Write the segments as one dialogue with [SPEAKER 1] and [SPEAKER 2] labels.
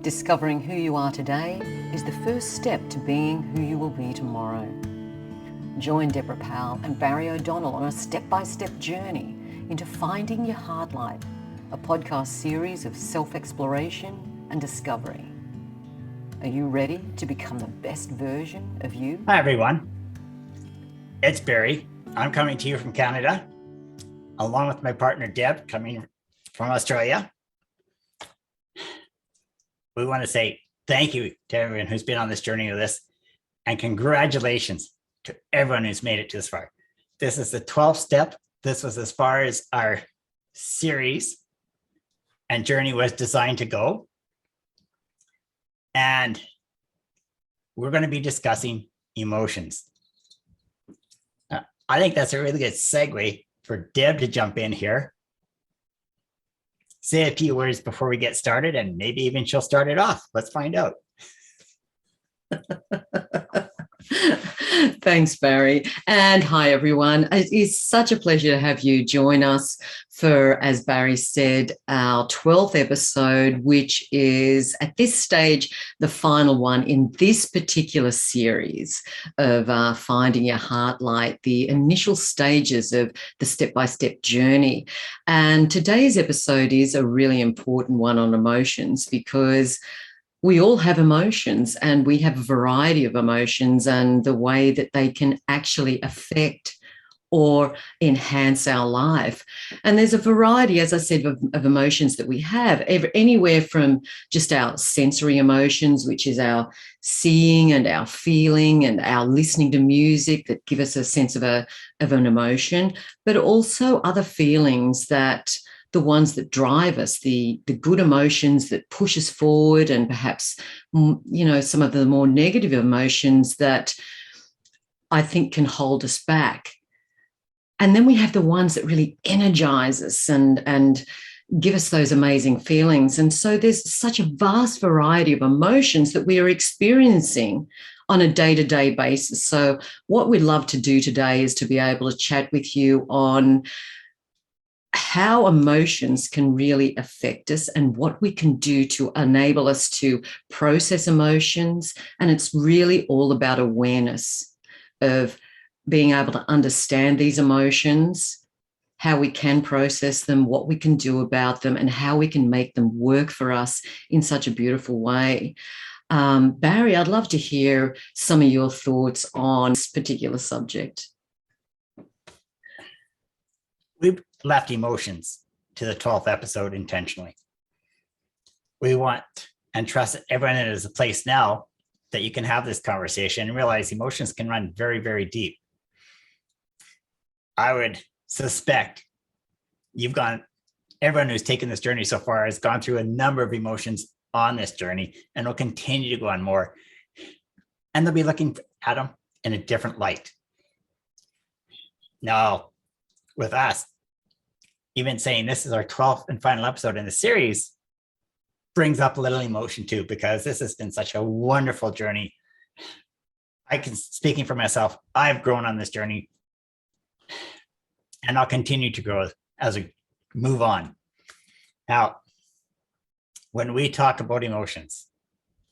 [SPEAKER 1] Discovering who you are today is the first step to being who you will be tomorrow. Join Deborah Powell and Barry O'Donnell on a step-by-step journey into finding your Heartlight, a podcast series of self-exploration and discovery. Are you ready to become the best version of you?
[SPEAKER 2] Hi, everyone. It's Barry. I'm coming to you from Canada, along with my partner, Deb, coming from Australia. We want to say thank you to everyone who's been on this journey with us, and congratulations to everyone who's made it to this far. This is the 12th step. This was as far as our series and journey was designed to go. And we're going to be discussing emotions. I think that's a really good segue for Deb to jump in here. Say a few words before we get started, and maybe even she'll start it off. Let's find out.
[SPEAKER 1] Thanks, Barry. And hi, everyone. It is such a pleasure to have you join us for, as Barry said, our 12th episode, which is at this stage the final one in this particular series of Finding Your Heartlight, the initial stages of the step-by-step journey. And today's episode is a really important one on emotions, because we all have emotions, and we have a variety of emotions, and the way that they can actually affect or enhance our life. And there's a variety, as I said, of emotions that we have, anywhere from just our sensory emotions, which is our seeing and our feeling and our listening to music that give us a sense of an emotion, but also other feelings, that the ones that drive us, the good emotions that push us forward, and perhaps, some of the more negative emotions that I think can hold us back. And then we have the ones that really energize us and give us those amazing feelings. And so there's such a vast variety of emotions that we are experiencing on a day-to-day basis. So what we'd love to do today is to be able to chat with you on how emotions can really affect us and what we can do to enable us to process emotions. And it's really all about awareness of being able to understand these emotions, how we can process them, what we can do about them, and how we can make them work for us in such a beautiful way. Barry, I'd love to hear some of your thoughts on this particular subject.
[SPEAKER 2] We've left emotions to the 12th episode intentionally. We want and trust that everyone is a place now that you can have this conversation and realize emotions can run very, very deep. I would suspect everyone who's taken this journey so far has gone through a number of emotions on this journey and will continue to go on more. And they'll be looking at them in a different light. Now, with us, even saying this is our 12th and final episode in the series brings up a little emotion too, because this has been such a wonderful journey. Speaking for myself, I've grown on this journey, and I'll continue to grow as we move on. Now, when we talk about emotions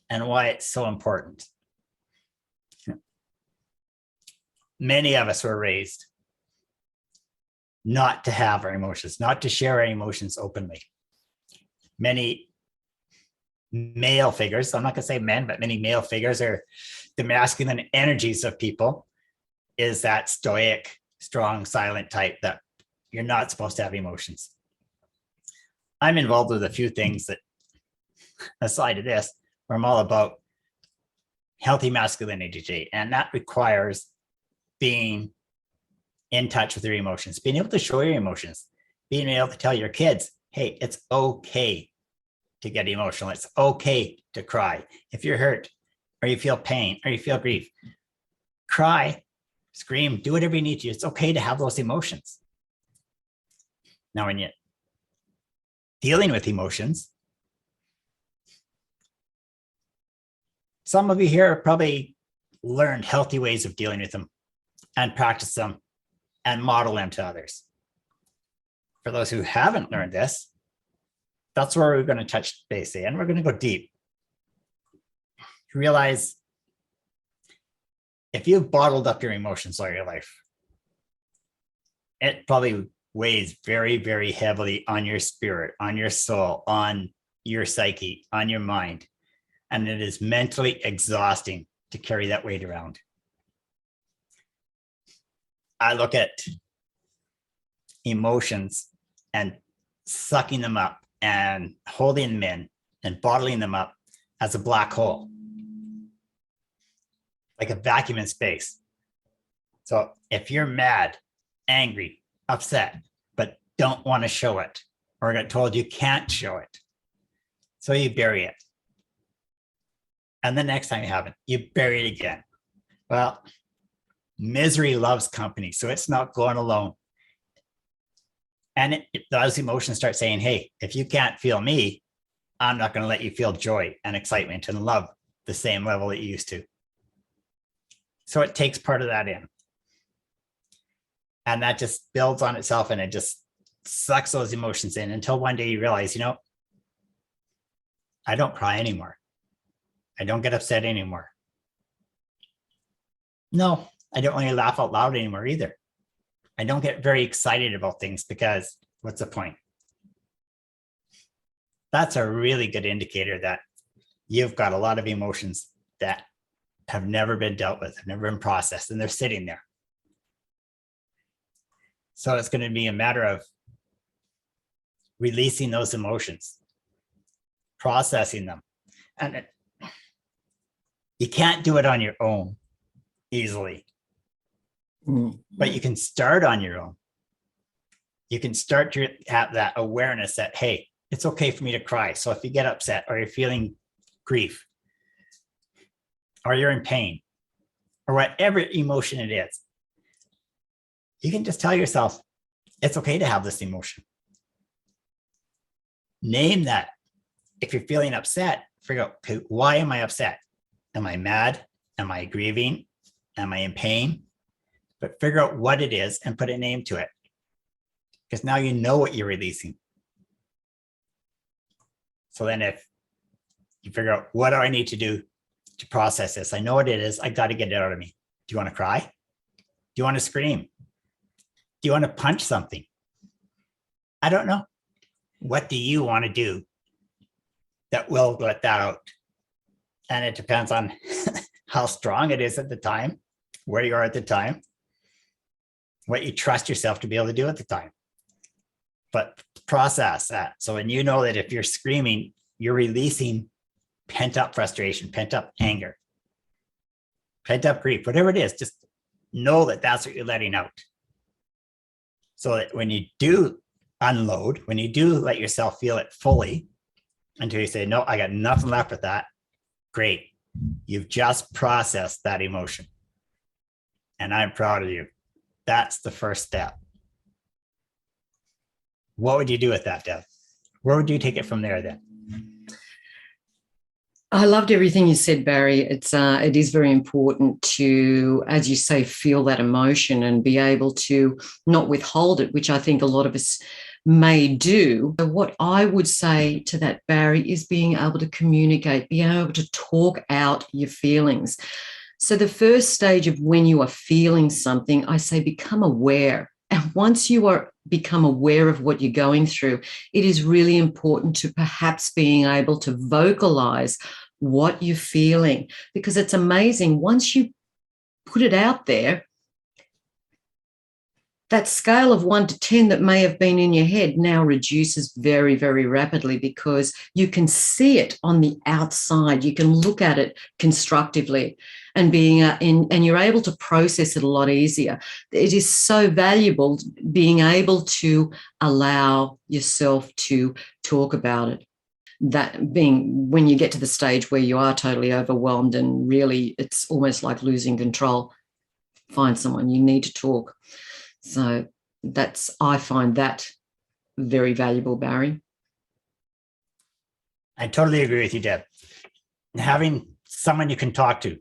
[SPEAKER 2] and why it's so important, many of us were raised not to have our emotions, not to share our emotions openly. Many male figures, I'm not going to say men, but many male figures, are the masculine energies of people, is that stoic, strong, silent type that you're not supposed to have emotions. I'm involved with a few things that, aside of this, where I'm all about healthy masculinity, and that requires being in touch with your emotions, being able to show your emotions, being able to tell your kids, hey, it's okay to get emotional. It's okay to cry. If you're hurt or you feel pain or you feel grief, cry, scream, do whatever you need to. It's okay to have those emotions. Now, when you're dealing with emotions, some of you here have probably learned healthy ways of dealing with them and practice them and model them to others. For those who haven't learned this, that's where we're going to touch base, and we're going to go deep. realize if you've bottled up your emotions all your life, it probably weighs very, very heavily on your spirit, on your soul, on your psyche, on your mind. And it is mentally exhausting to carry that weight around. I look at emotions and sucking them up and holding them in and bottling them up as a black hole, like a vacuum in space. So if you're mad, angry, upset, but don't want to show it, or got told you can't show it, so you bury it. And the next time you have it, you bury it again. Well, misery loves company, so it's not going alone. And those emotions start saying, hey, if you can't feel me, I'm not going to let you feel joy and excitement and love the same level that you used to. So it takes part of that in. And that just builds on itself, and it just sucks those emotions in until one day you realize, I don't cry anymore. I don't get upset anymore. No, I don't really laugh out loud anymore either. I don't get very excited about things because what's the point? That's a really good indicator that you've got a lot of emotions that have never been dealt with, have never been processed, and they're sitting there. So it's going to be a matter of releasing those emotions, processing them. And you can't do it on your own easily, but you can start on your own. You can start to have that awareness that, hey, it's okay for me to cry. So if you get upset or you're feeling grief or you're in pain or whatever emotion it is, you can just tell yourself, it's okay to have this emotion. Name that. If you're feeling upset, figure out, okay, why am I upset? Am I mad? Am I grieving? Am I in pain? But figure out what it is and put a name to it. Because now you know what you're releasing. So then if you figure out, what do I need to do to process this? I know what it is. I got to get it out of me. Do you want to cry? Do you want to scream? Do you want to punch something? I don't know. What do you want to do that will let that out? And it depends on how strong it is at the time, where you are at the time, what you trust yourself to be able to do at the time. But process that. So when you know that if you're screaming, you're releasing pent up frustration, pent up anger, pent up grief, whatever it is, just know that that's what you're letting out. So that when you do unload, when you do let yourself feel it fully, until you say, no, I got nothing left with that, great. You've just processed that emotion. And I'm proud of you. That's the first step. What would you do with that, Deb? Where would you take it from there then?
[SPEAKER 1] I loved everything you said, Barry. It is very important to, as you say, feel that emotion and be able to not withhold it, which I think a lot of us may do. What I would say to that, Barry, is being able to communicate, being able to talk out your feelings. So the first stage of when you are feeling something, I say become aware. And once you are become aware of what you're going through, it is really important to perhaps being able to vocalize what you're feeling, because it's amazing. Once you put it out there, that scale of 1 to 10 that may have been in your head now reduces very, very rapidly, because you can see it on the outside. You can look at it constructively and and you're able to process it a lot easier. It is so valuable being able to allow yourself to talk about it. That being when you get to the stage where you are totally overwhelmed and really it's almost like losing control, find someone. You need to talk. So I find that very valuable, Barry.
[SPEAKER 2] I totally agree with you, Deb. Having someone you can talk to,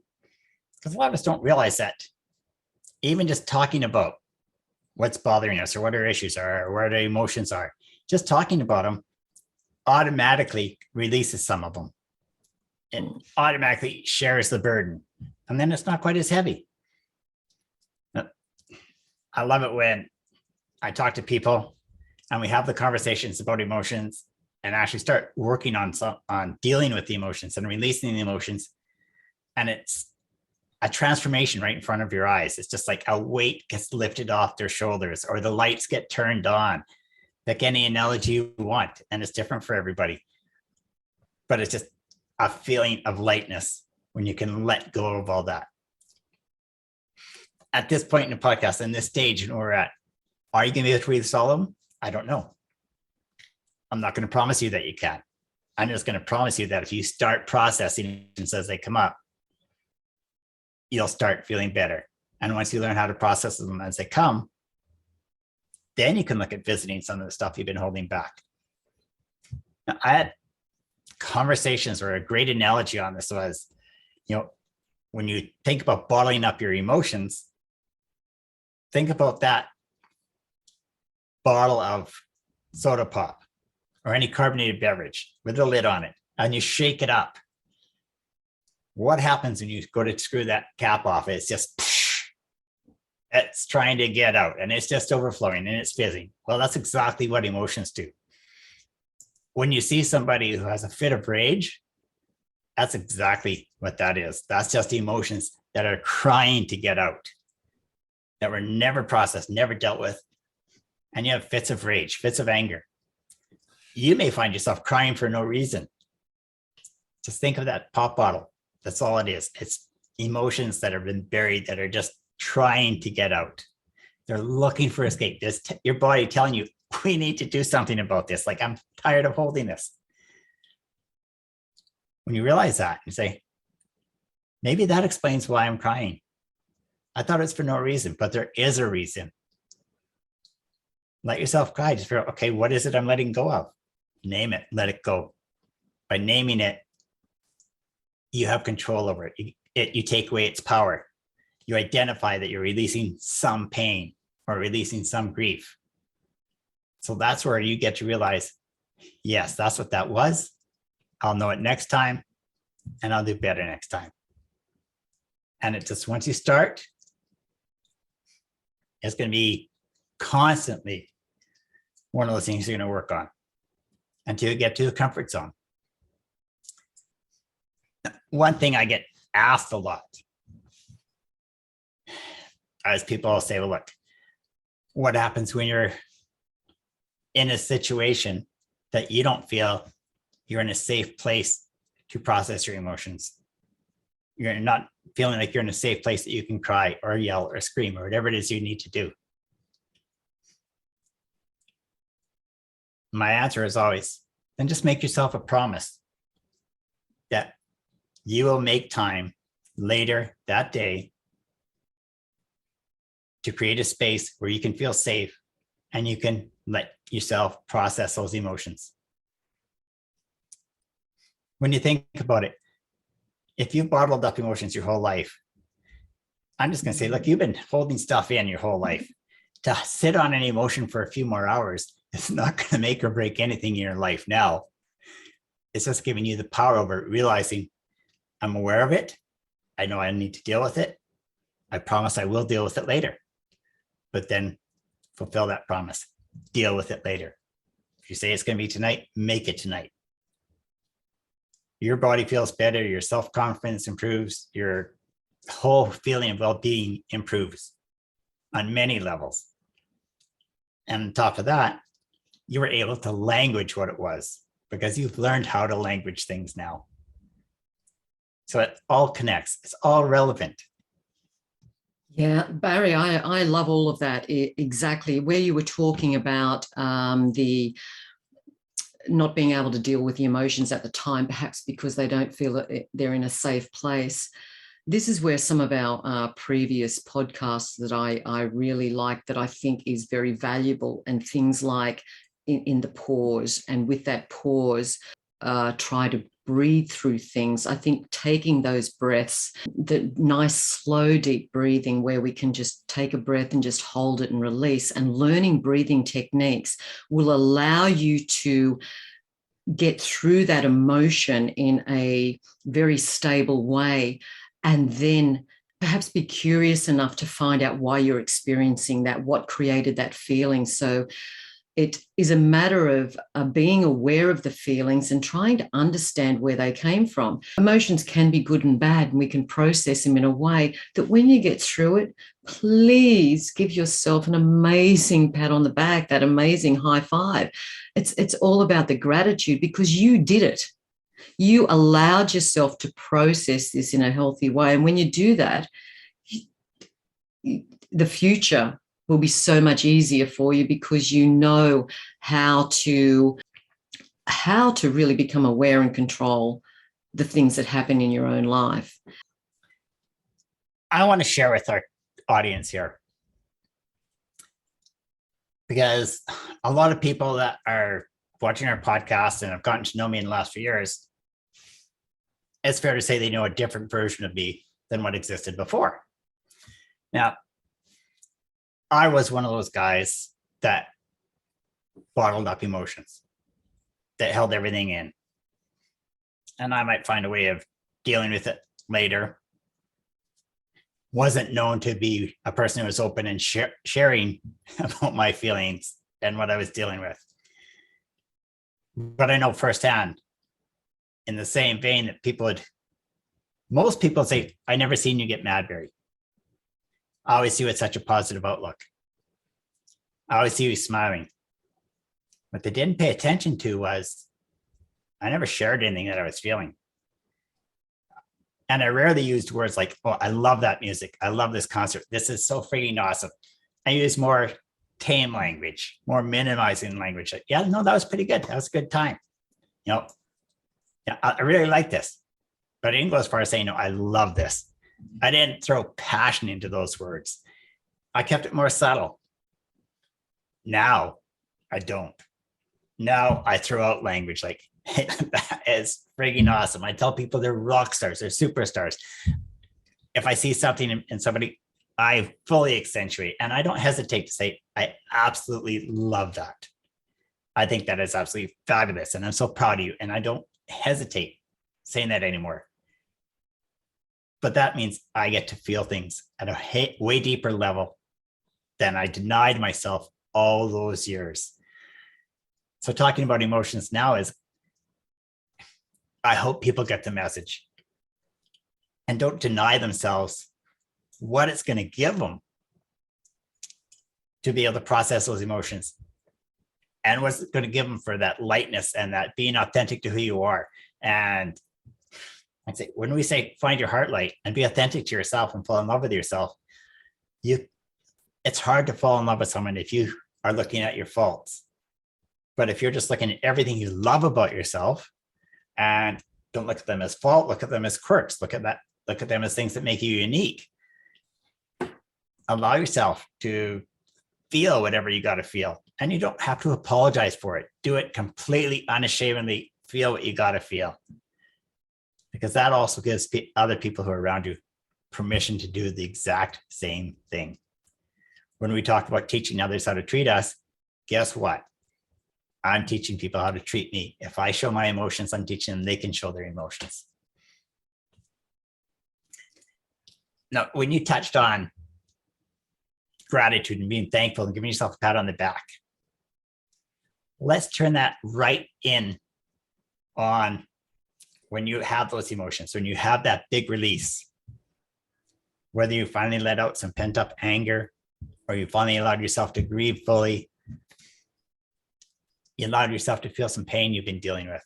[SPEAKER 2] because a lot of us don't realize that even just talking about what's bothering us or what our issues are or what our emotions are, just talking about them automatically releases some of them. it automatically shares the burden. And then it's not quite as heavy. I love it when I talk to people and we have the conversations about emotions and actually start working on dealing with the emotions and releasing the emotions. And it's a transformation right in front of your eyes. It's just like a weight gets lifted off their shoulders, or the lights get turned on. Like any analogy you want, and it's different for everybody. But it's just a feeling of lightness when you can let go of all that. At this point in the podcast, in this stage and where we're at, are you going to be able to read all of them? I don't know. I'm not going to promise you that you can. I'm just going to promise you that if you start processing and as they come up, you'll start feeling better. And once you learn how to process them as they come, then you can look at visiting some of the stuff you've been holding back. Now, I had conversations where a great analogy on this was, when you think about bottling up your emotions, think about that bottle of soda pop or any carbonated beverage with a lid on it, and you shake it up. What happens when you go to screw that cap off? It's just, it's trying to get out and it's just overflowing and it's fizzing. Well, that's exactly what emotions do. When you see somebody who has a fit of rage, that's exactly what that is. That's just emotions that are crying to get out, that were never processed, never dealt with. And you have fits of rage, fits of anger. You may find yourself crying for no reason. Just think of that pop bottle. That's all it is. It's emotions that have been buried that are just trying to get out. They're looking for escape. Your body telling you, we need to do something about this. Like, I'm tired of holding this. When you realize that, you say, maybe that explains why I'm crying. I thought it's for no reason, but there is a reason. Let yourself cry. Just figure out, okay, what is it I'm letting go of? Name it, let it go. By naming it, you have control over it. You take away its power. You identify that you're releasing some pain or releasing some grief. So that's where you get to realize, yes, that's what that was. I'll know it next time and I'll do better next time. And it just, once you start, it's going to be constantly one of those things you're going to work on until you get to a comfort zone. One thing I get asked a lot is people will say, well, look, what happens when you're in a situation that you don't feel you're in a safe place to process your emotions? You're not feeling like you're in a safe place that you can cry or yell or scream or whatever it is you need to do. My answer is always, then just make yourself a promise that you will make time later that day to create a space where you can feel safe and you can let yourself process those emotions. When you think about it, if you've bottled up emotions your whole life, I'm just going to say, look, you've been holding stuff in your whole life. To sit on an emotion for a few more hours is not going to make or break anything in your life now. It's just giving you the power over it, realizing I'm aware of it. I know I need to deal with it. I promise I will deal with it later. But then fulfill that promise. Deal with it later. If you say it's going to be tonight, make it tonight. Your body feels better. Your self-confidence improves. Your whole feeling of well-being improves on many levels. And on top of that, you were able to language what it was because you've learned how to language things now. So it all connects. It's all relevant.
[SPEAKER 1] Yeah, Barry, I love all of that. Exactly where you were talking about the not being able to deal with the emotions at the time, perhaps because they don't feel that they're in a safe place. This is where some of our previous podcasts that I really like, that I think is very valuable, and things like in the pause, and with that pause, try to breathe through things. I think taking those breaths, the nice, slow, deep breathing where we can just take a breath and just hold it and release, and learning breathing techniques will allow you to get through that emotion in a very stable way, and then perhaps be curious enough to find out why you're experiencing that, what created that feeling. So it is a matter of being aware of the feelings and trying to understand where they came from. Emotions can be good and bad, and we can process them in a way that when you get through it, please give yourself an amazing pat on the back, that amazing high five. It's all about the gratitude, because you did it. You allowed yourself to process this in a healthy way. And when you do that, the future will be so much easier for you, because you know how to really become aware and control the things that happen in your own life.
[SPEAKER 2] I want to share with our audience here, because a lot of people that are watching our podcast and have gotten to know me in the last few years, it's fair to say they know a different version of me than what existed before. Now, I was one of those guys that bottled up emotions, that held everything in. And I might find a way of dealing with it later. Wasn't known to be a person who was open and sharing about my feelings and what I was dealing with. But I know firsthand, in the same vein, that most people say, I never seen you get mad, Barry. I always see you with such a positive outlook. I always see you smiling. What they didn't pay attention to was I never shared anything that I was feeling. And I rarely used words like, oh, I love that music. I love this concert. This is so freaking awesome. I use more tame language, more minimizing language. Like, yeah, no, that was pretty good. That was a good time. Yeah, I really like this. But I didn't go as far as saying, no, I love this. I didn't throw passion into those words. I kept it more subtle. Now I don't. Now I throw out language like, hey, that is freaking awesome. I tell people they're rock stars, they're superstars. If I see something in somebody, I fully accentuate, and I don't hesitate to say, I absolutely love that. I think that is absolutely fabulous, and I'm so proud of you. And I don't hesitate saying that anymore. But that means I get to feel things at a way deeper level than I denied myself all those years. So talking about emotions now is, I hope people get the message and don't deny themselves what it's going to give them to be able to process those emotions, and what's going to give them for that lightness and that being authentic to who you are. And I'd say, when we say find your heart light and be authentic to yourself and fall in love with yourself, it's hard to fall in love with someone if you are looking at your faults. But if you're just looking at everything you love about yourself, and don't look at them as fault, look at them as quirks, look at them as things that make you unique. Allow yourself to feel whatever you got to feel. And you don't have to apologize for it. Do it completely unashamedly. Feel what you got to feel. Because that also gives other people who are around you permission to do the exact same thing. When we talk about teaching others how to treat us, guess what? I'm teaching people how to treat me. If I show my emotions, I'm teaching them they can show their emotions. Now, when you touched on gratitude and being thankful and giving yourself a pat on the back, let's turn that right in on when you have those emotions, when you have that big release, whether you finally let out some pent up anger, or you finally allowed yourself to grieve fully, you allowed yourself to feel some pain you've been dealing with,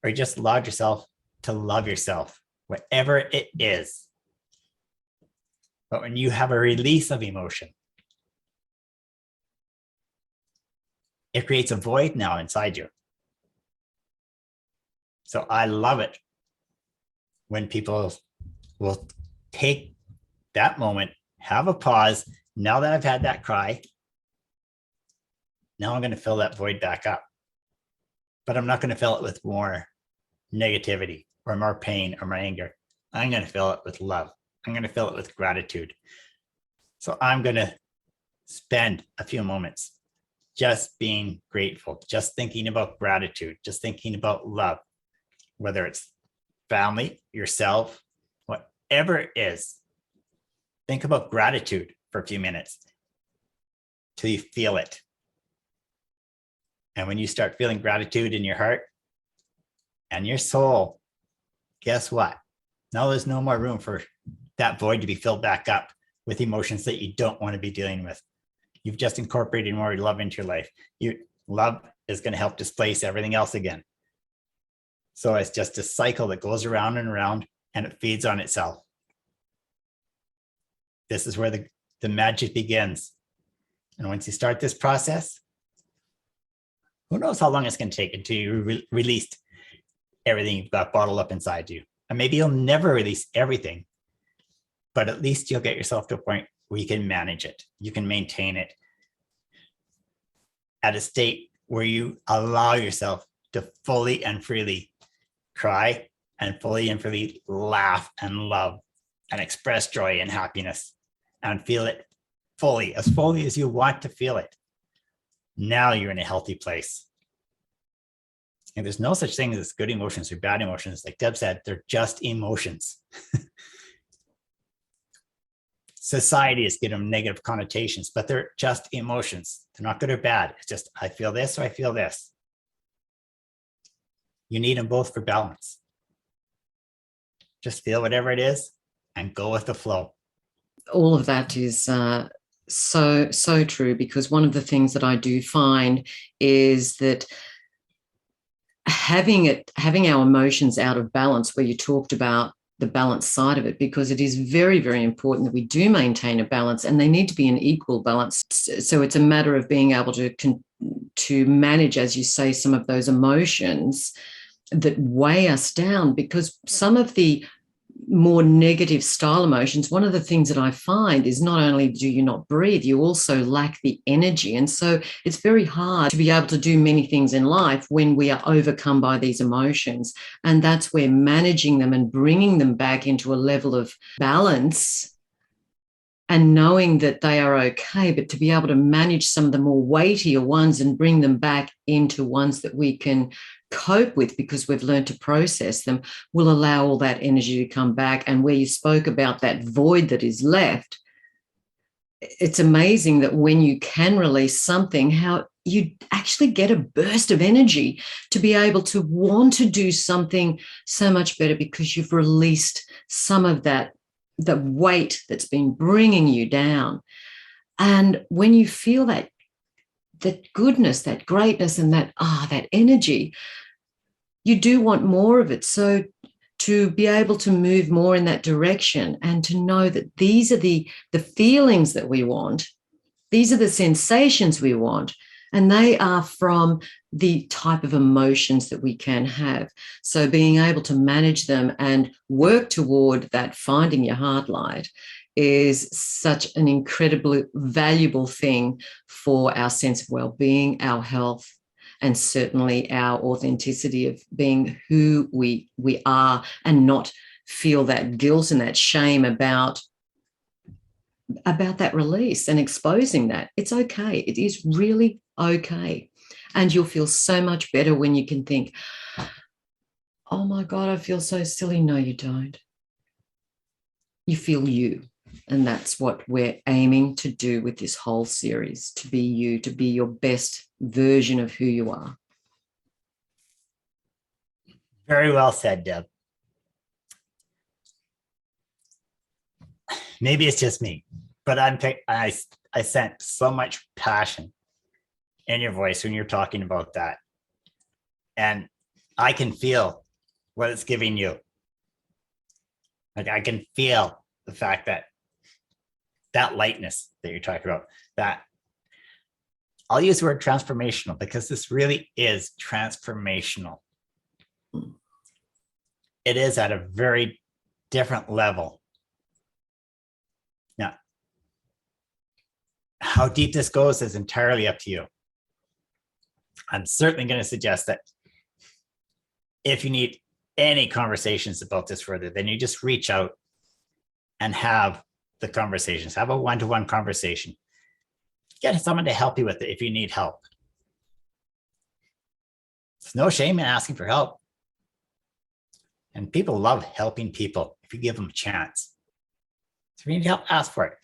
[SPEAKER 2] or you just allowed yourself to love yourself, whatever it is. But when you have a release of emotion, it creates a void now inside you. So I love it when people will take that moment, have a pause. Now that I've had that cry, now I'm going to fill that void back up. But I'm not going to fill it with more negativity or more pain or more anger. I'm going to fill it with love. I'm going to fill it with gratitude. So I'm going to spend a few moments just being grateful, just thinking about gratitude, just thinking about love, whether it's family, yourself, whatever it is. Think about gratitude for a few minutes till you feel it. And when you start feeling gratitude in your heart and your soul, guess what? Now there's no more room for that void to be filled back up with emotions that you don't want to be dealing with. You've just incorporated more love into your life. Love is going to help displace everything else again. So it's just a cycle that goes around and around, and it feeds on itself. This is where the magic begins. And once you start this process, who knows how long it's going to take until you release everything you've got bottled up inside you. And maybe you'll never release everything, but at least you'll get yourself to a point where you can manage it. You can maintain it at a state where you allow yourself to fully and freely cry and fully and freely laugh and love and express joy and happiness and feel it fully as you want to feel it. Now you're in a healthy place. And there's no such thing as good emotions or bad emotions. Like Deb said, they're just emotions. Society has given them negative connotations, but they're just emotions. They're not good or bad. It's just, I feel this or I feel this. You need them both for balance. Just feel whatever it is and go with the flow.
[SPEAKER 1] All of that is so true, because one of the things that I do find is that having our emotions out of balance, where you talked about the balance side of it, because it is very, very important that we do maintain a balance, and they need to be an equal balance. So it's a matter of being able to manage, as you say, some of those emotions that weigh us down, because some of the more negative style emotions, one of the things that I find is not only do you not breathe, you also lack the energy. And so it's very hard to be able to do many things in life when we are overcome by these emotions. And that's where managing them and bringing them back into a level of balance and knowing that they are okay, but to be able to manage some of the more weightier ones and bring them back into ones that we can cope with because we've learned to process them, will allow all that energy to come back. And where you spoke about that void that is left, it's amazing that when you can release something, how you actually get a burst of energy to be able to want to do something so much better, because you've released some of that, the weight that's been bringing you down. And when you feel that goodness, that greatness, and that energy, you do want more of it. So to be able to move more in that direction and to know that these are the feelings that we want, these are the sensations we want, and they are from the type of emotions that we can have. So being able to manage them and work toward that, finding your Heartlight, is such an incredibly valuable thing for our sense of well-being, our health, and certainly our authenticity of being who we are, and not feel that guilt and that shame about that release and exposing that. It's okay. It is really okay. And you'll feel so much better when you can think, oh my God, I feel so silly. No, you don't. You feel you. And that's what we're aiming to do with this whole series, to be you, to be your best version of who you are.
[SPEAKER 2] Very well said, Deb. Maybe it's just me, but I sense so much passion in your voice when you're talking about that. And I can feel what it's giving you. Like I can feel the fact that lightness that you're talking about, that I'll use the word transformational, because this really is transformational. It is at a very different level. Now, how deep this goes is entirely up to you. I'm certainly going to suggest that if you need any conversations about this further, then you just reach out and have the conversations, have a one-to-one conversation. Get someone to help you with it if you need help. There's no shame in asking for help. And people love helping people if you give them a chance. So if you need help, ask for it.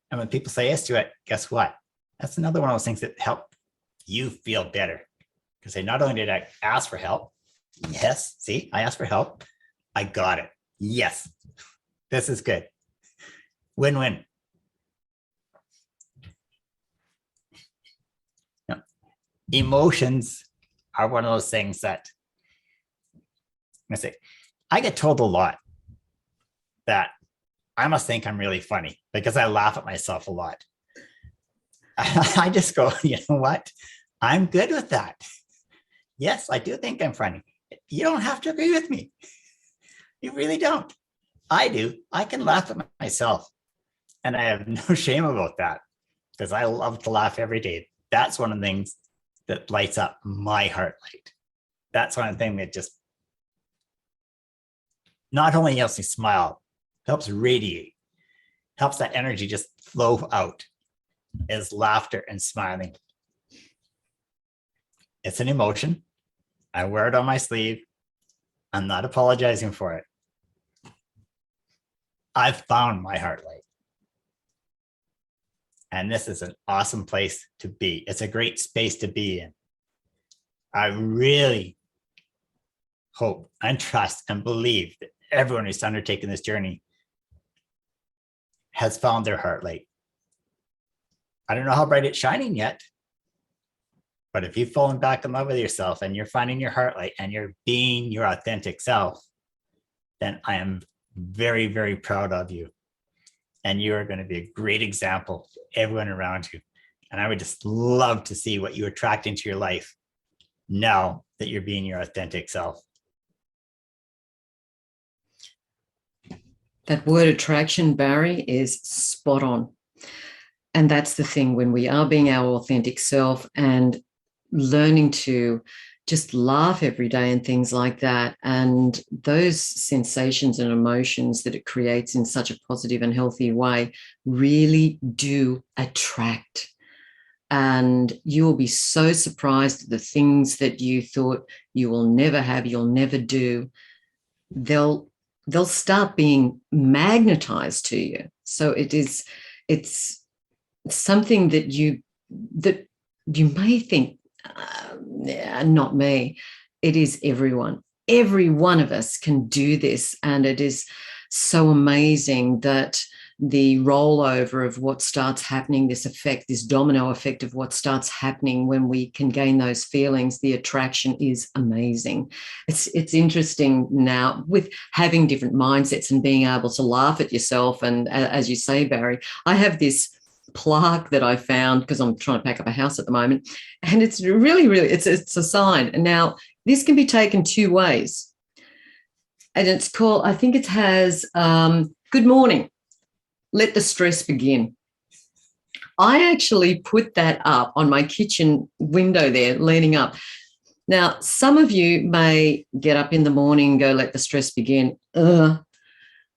[SPEAKER 2] And when people say yes to it, guess what? That's another one of those things that help you feel better. Because they not only did I ask for help, yes, see, I asked for help. I got it. Yes, this is good. Win-win. Now, emotions are one of those things that I get told a lot that I must think I'm really funny because I laugh at myself a lot. I just go, you know what? I'm good with that. Yes, I do think I'm funny. You don't have to agree with me. You really don't. I do. I can laugh at myself. And I have no shame about that because I love to laugh every day. That's one of the things that lights up my heart light. That's one of the things that just not only helps me smile, helps radiate, helps that energy just flow out is laughter and smiling. It's an emotion. I wear it on my sleeve. I'm not apologizing for it. I've found my heart light. And this is an awesome place to be. It's a great space to be in. I really hope and trust and believe that everyone who's undertaken this journey has found their heart light. I don't know how bright it's shining yet, but if you've fallen back in love with yourself and you're finding your heart light and you're being your authentic self, then I am very, very proud of you. And you are going to be a great example to everyone around you. And I would just love to see what you attract into your life now that you're being your authentic self.
[SPEAKER 1] That word attraction, Barry, is spot on. And that's the thing, when we are being our authentic self and learning to just laugh every day and things like that, and those sensations and emotions that it creates in such a positive and healthy way really do attract. And you will be so surprised at the things that you thought you will never have, you'll never do. They'll start being magnetized to you. So it's something that you may think, not me. It is everyone. Every one of us can do this. And it is so amazing that the rollover of what starts happening, this effect, this domino effect of what starts happening when we can gain those feelings, the attraction is amazing. It's interesting now with having different mindsets and being able to laugh at yourself. And as you say, Barry, I have this plaque that I found because I'm trying to pack up a house at the moment, and it's really, it's a sign. And now this can be taken two ways, and it's called, I think it has, good morning, let the stress begin. I actually put that up on my kitchen window there, leaning up. Now, some of you may get up in the morning and go, let the stress begin.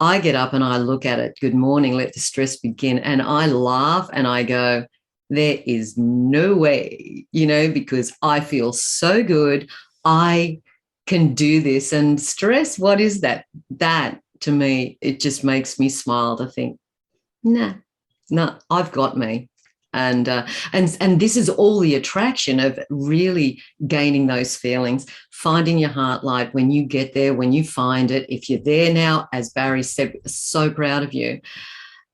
[SPEAKER 1] I get up and I look at it, good morning, let the stress begin. And I laugh and I go, there is no way, because I feel so good. I can do this. And stress, what is that? That, to me, it just makes me smile to think, nah, I've got me. And this is all the attraction of really gaining those feelings, finding your heart light. When you get there, when you find it, if you're there now, as Barry said, so proud of you,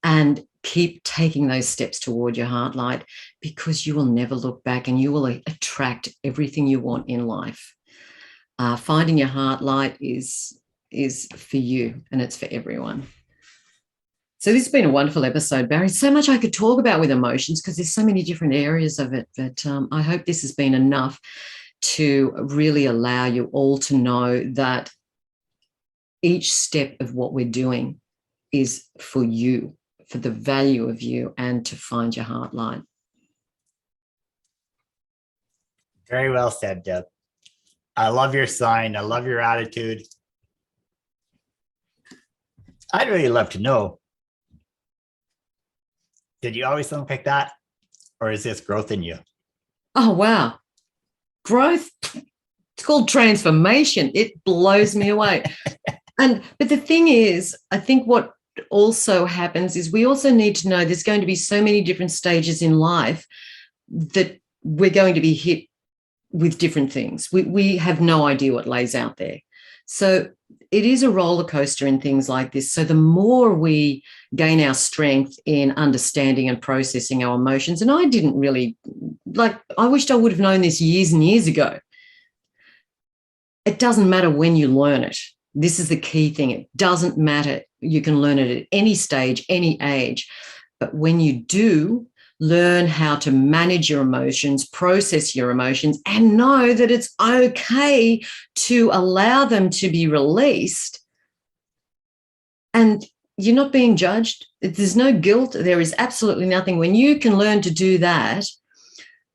[SPEAKER 1] and keep taking those steps toward your heart light, because you will never look back and you will attract everything you want in life. Finding your heart light is for you, and it's for everyone. So this has been a wonderful episode, Barry. So much I could talk about with emotions because there's so many different areas of it. But I hope this has been enough to really allow you all to know that each step of what we're doing is for you, for the value of you, and to find your heart light.
[SPEAKER 2] Very well said, Deb. I love your sign. I love your attitude. I'd really love to know, did you always look like that? or is this growth in you?
[SPEAKER 1] Oh, wow. Growth. It's called transformation. It blows me away. But the thing is, I think what also happens is we also need to know there's going to be so many different stages in life that we're going to be hit with different things. We have no idea what lays out there. So it is a roller coaster in things like this. So the more we gain our strength in understanding and processing our emotions, and I didn't really, I wished I would have known this years and years ago. It doesn't matter when you learn it. This is the key thing. It doesn't matter. You can learn it at any stage, any age. But when you do learn how to manage your emotions, process your emotions, and know that it's okay to allow them to be released, and you're not being judged, there's no guilt, there is absolutely nothing. When you can learn to do that,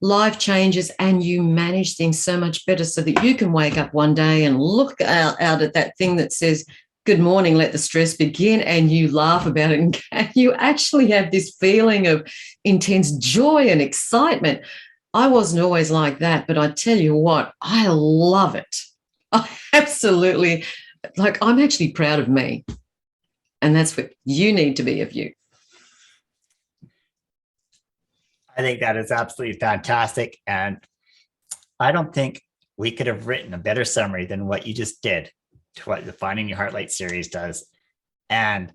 [SPEAKER 1] life changes and you manage things so much better, so that you can wake up one day and look out at that thing that says, good morning, let the stress begin, and you laugh about it, and you actually have this feeling of intense joy and excitement. I wasn't always like that, but I tell you what, I love it. I absolutely, I'm actually proud of me, and that's what you need to be of you.
[SPEAKER 2] I think that is absolutely fantastic. And I don't think we could have written a better summary than what you just did to what the Finding Your Heartlight series does, and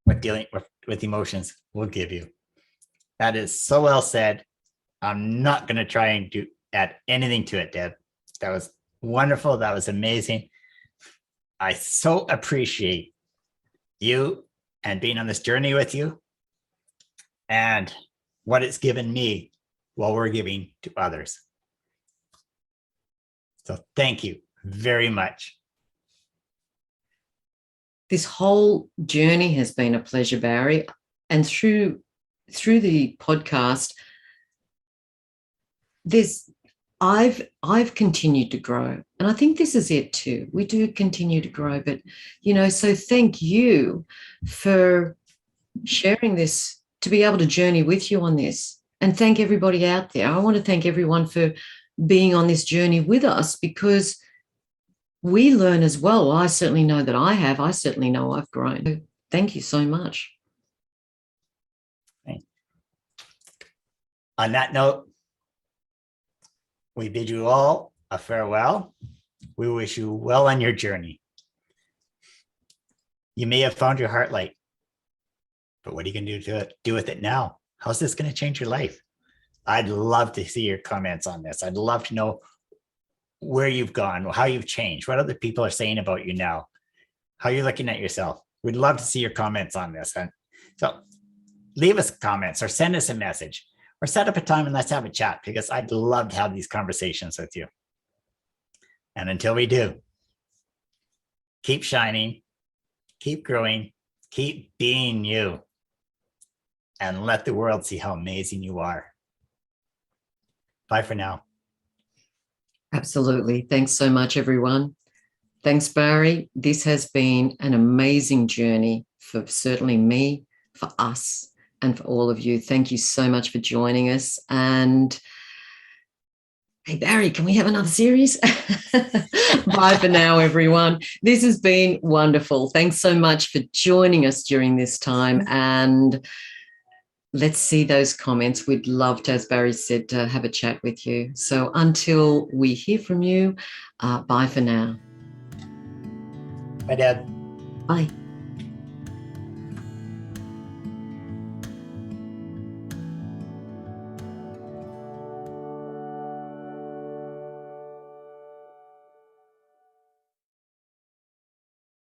[SPEAKER 2] what dealing with emotions will give you. That is so well said. I'm not going to try and add anything to it, Deb. That was wonderful. That was amazing. I so appreciate you and being on this journey with you, and what it's given me while we're giving to others. So thank you very much.
[SPEAKER 1] This whole journey has been a pleasure, Barry. And through the podcast, I've continued to grow. And I think this is it too. We do continue to grow. But, so thank you for sharing this, to be able to journey with you on this. And thank everybody out there. I want to thank everyone for being on this journey with us, because we learn as well. I certainly know that I have. I certainly know I've grown. So thank you so much.
[SPEAKER 2] On that note, we bid you all a farewell. We wish you well on your journey. You may have found your Heartlight, but what are you going to do with it now? How's this going to change your life? I'd love to see your comments on this. I'd love to know where you've gone, how you've changed, what other people are saying about you now, how you're looking at yourself. We'd love to see your comments on this. And so leave us comments or send us a message or set up a time and let's have a chat, because I'd love to have these conversations with you. And until we do, keep shining, keep growing, keep being you, and let the world see how amazing you are. Bye for now.
[SPEAKER 1] Absolutely. Thanks so much, everyone. Thanks, Barry. This has been an amazing journey for certainly me, for us, and for all of you. Thank you so much for joining us. And hey, Barry, can we have another series? Bye for now, everyone. This has been wonderful. Thanks so much for joining us during this time. And let's see those comments. We'd love to, as Barry said, to have a chat with you. So until we hear from you, bye for now.
[SPEAKER 2] Bye, Dad.
[SPEAKER 1] Bye.